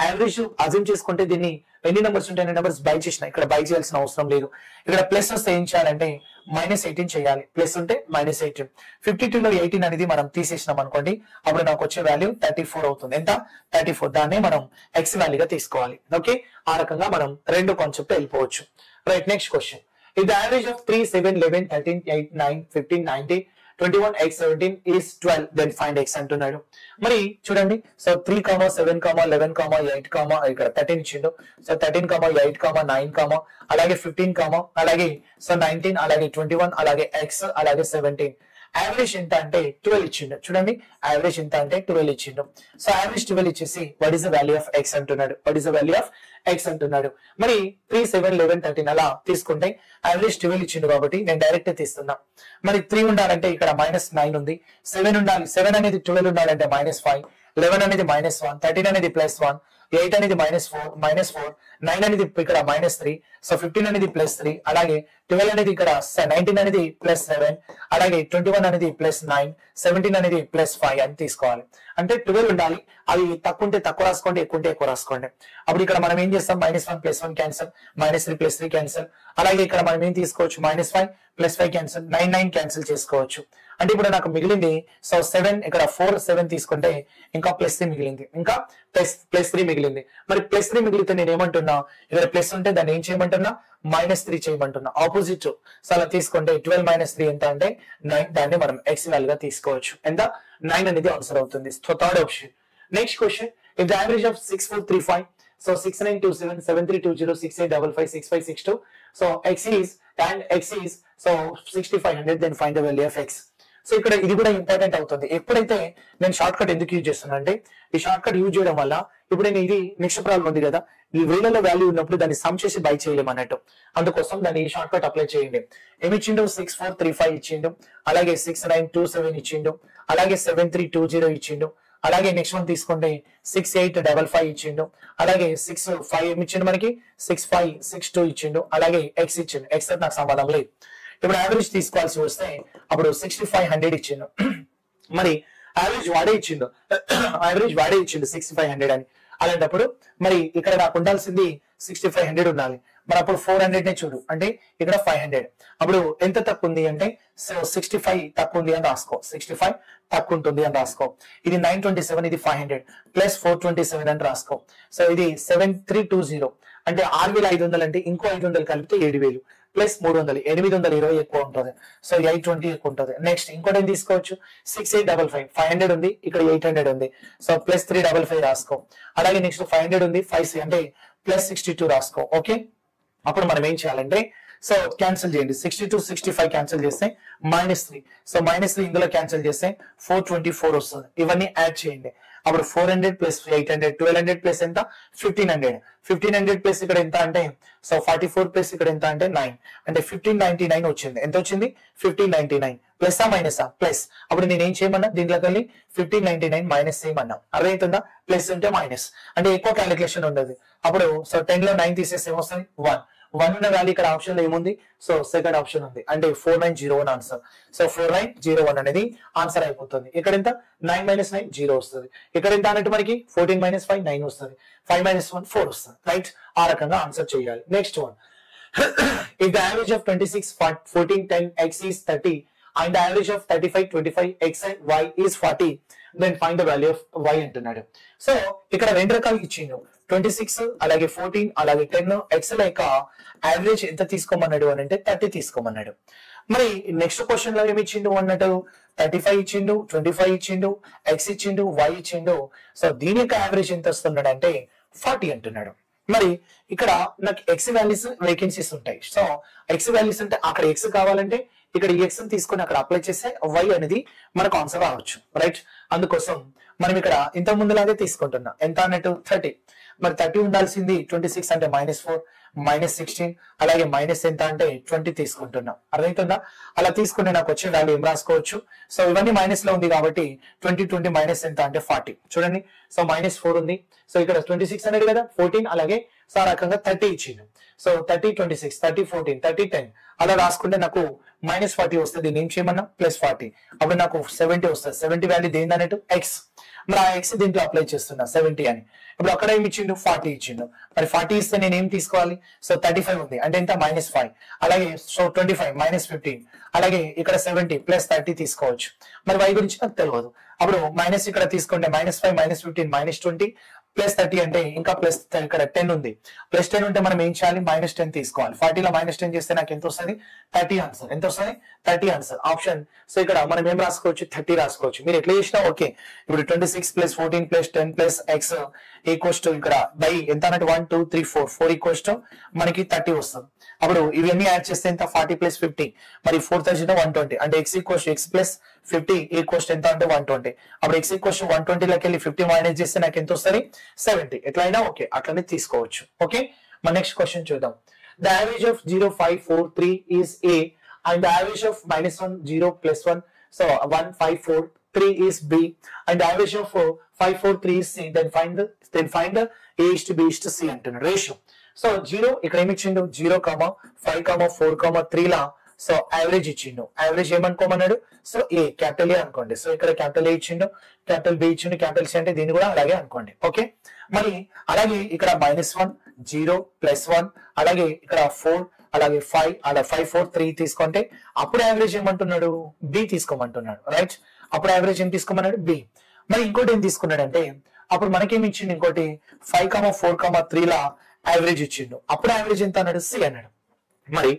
యావరేజ్ అజ్యూమ్ చేసుకుంటే దీన్ని ఎన్ని నెంబర్స్ ఉంటాయి అన్ని నెంబర్స్ బై చేసిన, ఇక్కడ బై చేయాల్సిన అవసరం లేదు. ఇక్కడ ప్లస్ వస్తే ఏం చేయాలంటే -18 చేయాలి, ప్లస్ ఉంటే -18. 52 లో 18 అనేది మనం తీసేసినాం అనుకోండి, అప్పుడు నాకు వచ్చే వాల్యూ 34 అవుతుంది. ఎంత? 34. దాన్ని మనం ఎక్స్ వాల్యూగా తీసుకోవాలి. ఓకే, ఆ రకంగా మనం రెండు కాన్సెప్ట్ వెళ్ళిపోవచ్చు. Right, next question. If the average of 3 7 11 13 8 9 15 19 21 x 17 is 12, then find x అంటున్నాడు. మరి చూడండి సో 3 7 11 8 ఇక్కడ 13 ఇచ్చిండు. సో 13 8 9 అలాగే 15 అలాగే సో 19 అలాగే 21 అలాగే x అలాగే 17. యావరేజ్ ఎంత అంటే 12 ఇచ్చిండు. చూడండి యావరేజ్ ఎంత అంటే 12 ఇచ్చిండు. సో యావరేజ్ 12 ఇచ్చేసి what is the value of x అంటున్నాడు. What is the value of x అంటున్నాడు. మరి 3 7 11 13 అలా తీసుకుంటే యావరేజ్ 12 ఇచ్చిండు కాబట్టి నేను డైరెక్ట్ తీస్తున్నా. మరి 3 ఉండాలంటే ఇక్కడ -9 ఉంది, 7 ఉండాలి, 7 అనేది 12 ఉండాలంటే -5, 11 అనేది -1, 13 అనేది +1, 8 అనేది -4, 9 అనేది ఇక్కడ -3, సో 15 అనేది +3, అలాగే 12 అనేది ఇక్కడ 19 అనేది +7, అలాగే 21 అనేది +9, 17 అనేది +5 అని తీసుకోవాలి. అంటే 12 ఉండాలి. అవి తక్కువ ఉంటే తక్కువ రాసుకోండి, ఎక్కువ ఉంటే ఎక్కువ రాసుకోండి. అప్పుడు ఇక్కడ మనం ఏం చేస్తాం -1 +1 క్యాన్సల్, -3 +3 క్యాన్సల్, అలాగే ఇక్కడ మనం ఏం తీసుకోవచ్చు -5 +5 క్యాన్సిల్, 9 9 క్యాన్సిల్ చేసుకోవచ్చు. అంటే ఇప్పుడు నాకు మిగిలింది సో 7, ఇక్కడ 4 7 తీసుకుంటే ఇంకా +3 మిగిలింది, ఇంకా +3 మిగిలింది. మరి +3 మిగిలితే నేను ఏమంటున్నా, ఇక్కడ ప్లస్ ఉంటే దాన్ని ఏం చేయమంటున్నా, -3 చేయమంటున్నా. ఆపోజిట్ సో అలా తీసుకుంటే 12 - 3 ఎంత అంటే 9. దాన్ని మనం ఎక్స్ వాల్యూ గా తీసుకోవచ్చు. ఎంత 9 అనేది ఆన్సర్ అవుతుంది. So third option. Next question, if the average of 6435 so 6927 7320 6855 6562 so x is and x is so 6500 then find the value of x. So ఇక్కడ ఇది కూడా ఇంపార్టెంట్ అవుతుంది. ఎప్పుడైతే నేను షార్ట్ కట్ ఎందుకు యూజ్ చేస్తున్నా అంటే, ఈ షార్ట్ కట్ యూజ్ చేయడం వల్ల ఇప్పుడు నేను ఇది నెక్స్ట్ ప్రాబ్లం ఉంది కదా, ఈ వేలలో వాల్యూ ఉన్నప్పుడు దాన్ని సమ్ చేసి బై చేయలేము అన్నట్టు. అందుకోసం దాన్ని ఈ షార్ట్ కట్ అప్లై చేయండి. ఏమి ఇచ్చిండు, 6435 ఇచ్చిండు, అలాగే 6927 ఇచ్చిండు, అలాగే 7320 ఇచ్చిండు, అలాగే నెక్స్ట్ వన్ తీసుకుంటే 6855 ఇచ్చిండు, అలాగే 65 ఏమి ఇచ్చిండు మనకి 6562 ఇచ్చిండు, అలాగే ఎక్స్ ఇచ్చిండు. ఎక్స్ నాకు సంబంధం లేదు. ఇప్పుడు యావరేజ్ తీసుకోవాల్సి వస్తే అప్పుడు 6500 ఇచ్చిండు, మరి యావరేజ్ వాడే ఇచ్చిండు, యావరేజ్ వాడే ఇచ్చిండు 6500 అని. అలాంటప్పుడు మరి ఇక్కడ నాకు ఉండాల్సింది 6500 ఉండాలి. మరి అప్పుడు 400 నే చూడు, అంటే ఇక్కడ 500. అప్పుడు ఎంత తక్కువ ఉంది అంటే 65 తక్కువ ఉంది అని రాసుకో, 65 తక్కువ ఉంటుంది అని రాసుకో. ఇది 927, ఇది 500 ప్లస్ 427 అని రాసుకో. సో ఇది 7320 అంటే 6500 అంటే ఇంకో 500 కలిపితే 7000 ప్లస్ 300 820 ఎక్కువ ఉంటుంది. సో 820 ఎక్కువ ఉంటుంది. నెక్స్ట్ ఇంకోటి ఏం తీసుకోవచ్చు, 6855 500 ఉంది, ఇక్కడ 800 ఉంది, సో ప్లస్ 355 రాసుకో. అలాగే నెక్స్ట్ 500 ఉంది, 5 అంటే ప్లస్ 62 రాసుకో. ఓకే, అప్పుడు మనం ఏం చేయాలంటే సో క్యాన్సిల్ చేయండి. 62 65 క్యాన్సిల్ చేస్తే -3, సో -3 ఇందులో క్యాన్సిల్ చేస్తే 424 వస్తుంది. ఇవన్నీ యాడ్ చేయండి. అప్పుడు 400 ప్లస్ 800 1200 ప్లస్ ఎంత 1500. 1500 ప్లస్ ఇక్కడ ఎంత అంటే సో 44 ప్లస్ ఇక్కడ ఎంత అంటే 9 అంటే 1599 వచ్చింది. ఎంత వచ్చింది 1599. ప్లస్ ఆ మైనస్ ఆ ప్లస్. అప్పుడు నేను ఏం చేయమన్నా, దీంట్లోకి వెళ్ళి 1599 మైనస్ చేయమన్నా. అర్థమవుతుందా, ప్లస్ ఉంటే మైనస్ అంటే ఎక్కువ క్యాలిక్యులేషన్ ఉండదు. అప్పుడు సో 10 లో 9 తీసేస్తే ఏమొస్తుంది 1 ఉన్న వాల్యూ ఇక్కడ ఆప్షన్ లో ఏముంది, సో సెకండ్ ఆప్షన్ ఉంది, అంటే 4901 ఆన్సర్. సో 4901 అనేది ఆన్సర్ అయిపోతుంది. ఇక్కడ ఎంత 9 - 9 0 వస్తుంది. ఇక్కడ ఎంత అన్నట్టు మనకి 14 - 5 9 వస్తుంది, 5 - 1 4 వస్తుంది. రైట్, ఆ రకంగా ఆన్సర్ చేయాలి. Next one, if the average of 26 14 10 x is 30 and the average of 35 25 x and y is 40 then find the value of y అంటున్నాడు. సో ఇక్కడ రెండు రకాలు ఇచ్చిండు, 26 అలాగే 14 అలాగే 10 ఎక్స్ లేక యావరేజ్ ఎంత తీసుకోమన్నాడు అని అంటే 30 తీసుకోమన్నాడు. మరి నెక్స్ట్ క్వశ్చన్ లో ఏమి ఇచ్చిండు అన్నట్టు 35 ఇచ్చిండు, 25 ఇచ్చిండు, ఎక్స్ ఇచ్చిండు, వై ఇచ్చిండు. సో దీని యొక్క యావరేజ్ ఎంత వస్తున్నాడు అంటే 40 అంటున్నాడు. మరి ఇక్కడ నాకు ఎక్స్ వాల్యూస్ వేకెన్సీస్ ఉంటాయి. సో ఎక్స్ వాల్యూస్ అంటే అక్కడ ఎక్స్ కావాలంటే ఇక్కడ ఈ ఎక్స్ తీసుకొని అక్కడ అప్లై చేస్తే వై అనేది మనకు ఆన్సర్ రావచ్చు. రైట్, అందుకోసం మనం ఇక్కడ ఇంత ముందులాగే తీసుకుంటున్నాం. ఎంత అన్నట్టు 30. మరి 30 ఉండాల్సింది 26 అంటే -4 -16 అలాగే మైనస్ ఎంత అంటే 20 తీసుకుంటున్నాం. అర్థమవుతుందా? అలా తీసుకుంటే నాకు వచ్చే వాల్యూ ఏం రాసుకోవచ్చు. సో ఇవన్నీ మైనస్ లో ఉంది కాబట్టి 20 మైనస్ ఎంత అంటే 40. చూడండి, సో -4 ఉంది, సో ఇక్కడ 26 అనేది కదా 14 అలాగే సో ఆ రకంగా 30 ఇచ్చింది. సో 30 26 30 14 30 10 అలా రాసుకుంటే నాకు -40 వస్తుంది. దీన్ని ఏం చేయమన్నా +40. అప్పుడు నాకు 70 వస్తుంది. 70 వాల్యూ దేని అన్నట్టు ఎక్స్. మరి ఆ ఎక్స్ దీంట్లో అప్లై చేస్తున్నా 70 అని. ఇప్పుడు అక్కడ ఏమి ఇచ్చిండు 40 ఇచ్చిండు. మరి 40 ఇస్తే నేను ఏం తీసుకోవాలి, సో 35 ఉంది అంటే ఎంత -5 అలాగే సో 25 -15 అలాగే ఇక్కడ 70 +30 తీసుకోవచ్చు. మరి y గురించి నాకు తెలియదు. అప్పుడు మైనస్ ఇక్కడ తీసుకుంటే -5 -15 -20 +30 అంటే ఇంకా ప్లస్ ఇక్కడ 10 ఉంది. +10 ఉంటే మనం ఏం చేయాలి, -10 తీసుకోవాలి. 40 లో -10 చేస్తే నాకు ఎంత వస్తుంది 30 ఆన్సర్. ఎంత వస్తుంది 30 ఆన్సర్ ఆప్షన్. సో ఇక్కడ మనం ఏం రాసుకోవచ్చు 30 రాసుకోవచ్చు. మీరు ఎట్లా చేసినా ఓకే. ఇప్పుడు 26 + 14 + 10 + x ఈక్వల్స్ టు ఇక్కడ బై ఎంత అన్నట్టు 1 2 3 4 ఈక్వల్స్ టు మనకి 30 వస్తుంది. అప్పుడు ఇవన్నీ యాడ్ చేస్తే ఎంత 40 + 50 మరి 4 30 120 అంటే x ఈక్వల్స్ x + 50 ఈక్వల్స్ ఎంత అంటే 120. అప్పుడు x ఈక్వల్స్ 120 లోకి వెళ్ళి 50 మైనస్ చేస్తే నాకు ఎంత వస్తుంది 70. ఎట్లయినా ఓకే, అట్లనే తీసుకోవచ్చు. ఓకే, మన నెక్స్ట్ క్వశ్చన్ చూద్దాం. The average of 0 5 4 3 is a and the average of -1 0 + 1 so 1 5 4 3 is b and the average of 5 4 3 is c. then find the a is to b is to c అంటున్నాడు. Ratio so 0 ఇక్కడ ఏమి ఇచ్చిండు 0 5 4 3 లా so average ఇచ్చిండు. Average ఏమనుకోమన్నాడు, so a capital a అనుకోండి. So ఇక్కడ capital a ఇచ్చిండు, క్యాపిటల్ బి ఇచ్చిండు, క్యాపిటల్ సి అంటే దీన్ని కూడా అలాగే అనుకోండి. ఓకే, మరి అలాగే ఇక్కడ -1 0 + 1 అలాగే ఇక్కడ 4 అలాగే 5 అలా 5 4 3 తీసుకుంటే అప్పుడు యావరేజ్ ఏమంటున్నాడు బి తీసుకోమంటున్నాడు రైట్. అప్పుడు యావరేజ్ ఏం తీసుకోమన్నాడు బి. మరి ఇంకోటి ఏం తీసుకున్నాడంటే అప్పుడు మనకేమి ఇచ్చిండు ఇంకోటి 5,4,3 లా యావరేజ్ ఇచ్చిండు. అప్పుడు యావరేజ్ ఎంత అన్నాడు సి అన్నాడు. మరి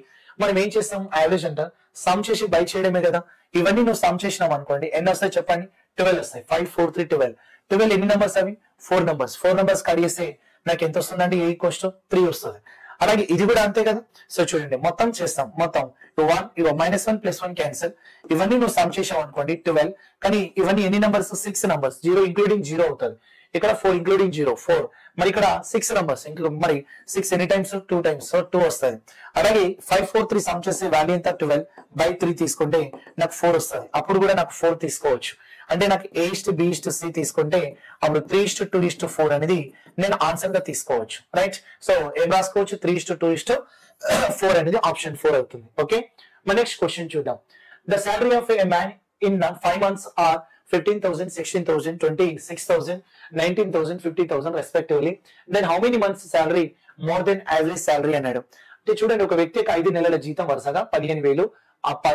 మనం ఏం చేస్తాం యావరేజ్ అంట సమ్ చేసి బై చేయడమే కదా. ఇవన్నీ నువ్వు సమ్ చేసినావు అనుకోండి ఎన్ని వస్తాయి చెప్పండి 12 వస్తాయి. 5 4 3 12. 12 ఎన్ని నెంబర్స్ అవి 4 నెంబర్స్. 4 నెంబర్స్ కడిగేస్తే నాకు ఎంత వస్తుందంటే ఏ ఈక్వల్స్ టు 3 వస్తుంది. అలాగే ఇది కూడా అంతే కదా. సో చూడండి మొత్తం చేస్తాం మొత్తం 1 ఇగో -1 + 1 క్యాన్సిల్. ఇవన్నీ నువ్వు సమ్ చేసావు అనుకోండి 12. కానీ ఇవన్నీ ఎన్ని నెంబర్స్ 6 నెంబర్స్. 0 ఇంక్లూడింగ్ 0 అవుతుంది. ఇక్కడ 4 ఇంక్లూడింగ్ 0 4. మరి ఇక్కడ 6 నెంబర్స్ మరి 6 ఎన్ని టైమ్స్ 2 టైమ్స్. సో 2 వస్తుంది. అలాగే 5 4 3 సమ్ చేసే వాల్యూ ఎంత 12/3 తీసుకుంటే నాకు 4 వస్తుంది. అప్పుడు కూడా నాకు 4 తీసుకోవచ్చు. అంటే నాకు A/B/C తీసుకుంటే అప్పుడు 3:2:4 అనేది నేను ఆన్సర్ గా తీసుకోవచ్చు రైట్. సో ఏం రాసుకోవచ్చు 3:2:4 అనేది ఆప్షన్ 4 అవుతుంది. ఓకే మన నెక్స్ట్ క్వశ్చన్ చూద్దాం. The salary of a man in 5 months are 15,000, 16,000, 26,000, 19,000, 50,000 respectively. Then how many months salary more than average salary అన్నాడు. అంటే చూడండి ఒక వ్యక్తికి 5 నెలల జీతం వరుసగా 15,000,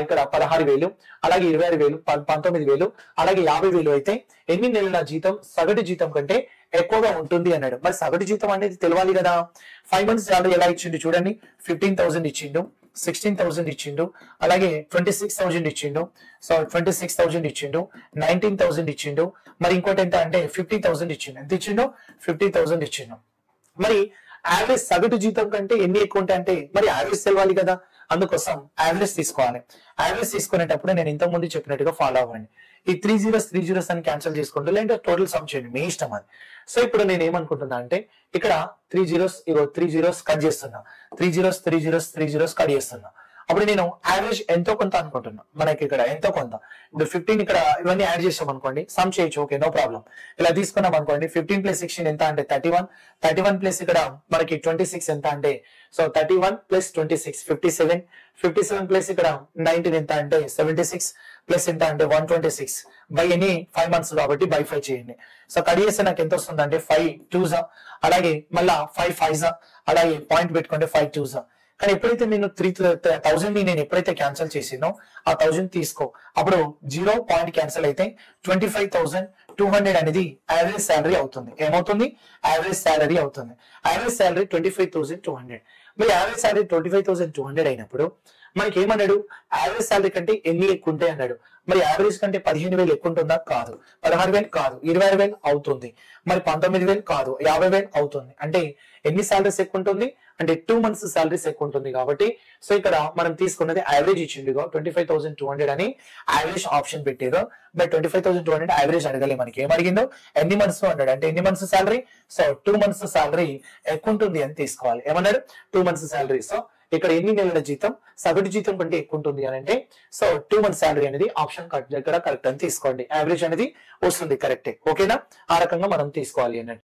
ఇక్కడ 16,000, అలాగే 26,000, 19,000, అలాగే 50,000 అయితే ఎన్ని నెలల జీతం సగటు జీతం కంటే ఎక్కువగా ఉంటుంది అన్నాడు. మరి సగటు జీతం అనేది తెలియాలి కదా. 5 months సాలరీ ఎలా ఇచ్చిండు చూడండి 15,000 ఇచ్చిండు, 16,000 ఇచ్చిండు, అలాగే 26,000 ఇచ్చిండు. సో 26,000 ఇచ్చిండు, 19,000 ఇచ్చిండు, మరి ఇంకోటి ఎంత అంటే 50,000 ఇచ్చిండు. ఎంత ఇచ్చిండు 50,000 ఇచ్చిండు. మరి యావరేజ్ సగటు జీతం కంటే ఎన్ని ఎక్కువ ఉంటాయి అంటే మరి యావరేజ్ తెలవాలి కదా. అందుకోసం యావరేజ్ తీసుకోవాలి. యావరేజ్ తీసుకునేటప్పుడు నేను ఇంతకు ముందు చెప్పినట్టుగా ఫాలో అవ్వండి. ఈ 3 zeros అని క్యాన్సిల్ చేసుకుంటూ లేదంటే టోటల్ సమ్ చేయండి మీ ఇష్టం అది. సో ఇప్పుడు నేను ఏమనుకుంటున్నా అంటే ఇక్కడ 3 zeros ఇగో 3 zeros కట్ చేస్తున్నా. 3 zeros కట్ చేస్తున్నా. అప్పుడు నేను యావరేజ్ ఎంతో కొంత అనుకుంటున్నా. మనకి ఇక్కడ ఎంతో కొంత ఇప్పుడు 15 ఇక్కడ ఇవన్నీ యాడ్ చేసాం అనుకోండి సమ్ చేయొచ్చు. Okay no problem. ఇలా తీసుకున్నాం అనుకోండి 15 + 16 ఎంత అంటే 31. 31 ప్లస్ ఇక్కడ మనకి 26 ఎంత అంటే సో 31 + 26 57. 57 ప్లస్ ఇక్కడ 19 ఎంత అంటే 76 ప్లస్ ఎంత అంటే 126 బై ఎన్ని 5 months కాబట్టి బై 5 చేయండి. సో కడిగేస్తే నాకు ఎంత వస్తుంది అంటే 5 2s అలాగే మళ్ళా 5 5s అలాగే పాయింట్ పెట్టుకుంటే 5 2s. కానీ ఎప్పుడైతే నేను 3,000 ని నేను ఎప్పుడైతే క్యాన్సిల్ చేసినో ఆ 1000 తీసుకో. అప్పుడు 0 పాయింట్ క్యాన్సిల్ అయితే 25,200 అనేది యావరేజ్ శాలరీ అవుతుంది. ఏమవుతుంది యావరేజ్ శాలరీ అవుతుంది. Average salary 25,200. మరి యావరేజ్ శాలరీ 25,200 అయినప్పుడు మనకి ఏమన్నాడు యావరేజ్ శాలరీ కంటే ఎన్ని ఎక్కువ ఉంటాయి అన్నాడు. మరి యావరేజ్ కంటే 15,000 ఎక్కువ ఉంటుందా కాదు. 16,000 కాదు. 26,000 అవుతుంది. మరి 19,000 కాదు. 50,000 అవుతుంది. అంటే ఎన్ని శాలరీస్ ఎక్కువ ఉంటుంది అంటే 2 months శాలరీస్ ఎక్కువ ఉంటుంది కాబట్టి సో ఇక్కడ మనం తీసుకున్నది యావరేజ్ ఇచ్చిండుగా 25,200 అని యావరేజ్ ఆప్షన్ పెట్టారు. బట్ 25,200 యావరేజ్ అడగలే మనకి. ఏం అడిగిందో ఎన్ని మంత్స్ అన్నాడు. అంటే ఎన్ని months salary so 2 months salary ఎక్కువ ఉంటుంది అని తీసుకోవాలి. ఏమన్నాడు 2 months శాలరీ. సో ఇక్కడ ఎన్ని నెలల జీతం సగటు జీతం కంటే ఎక్కువ ఉంటుంది అని అంటే సో 2 months శాలరీ అనేది ఆప్షన్ దగ్గర కరెక్ట్ అని తీసుకోండి. యావరేజ్ అనేది వస్తుంది కరెక్టే. ఓకేనా ఆ రకంగా మనం తీసుకోవాలి అన్నట్టు.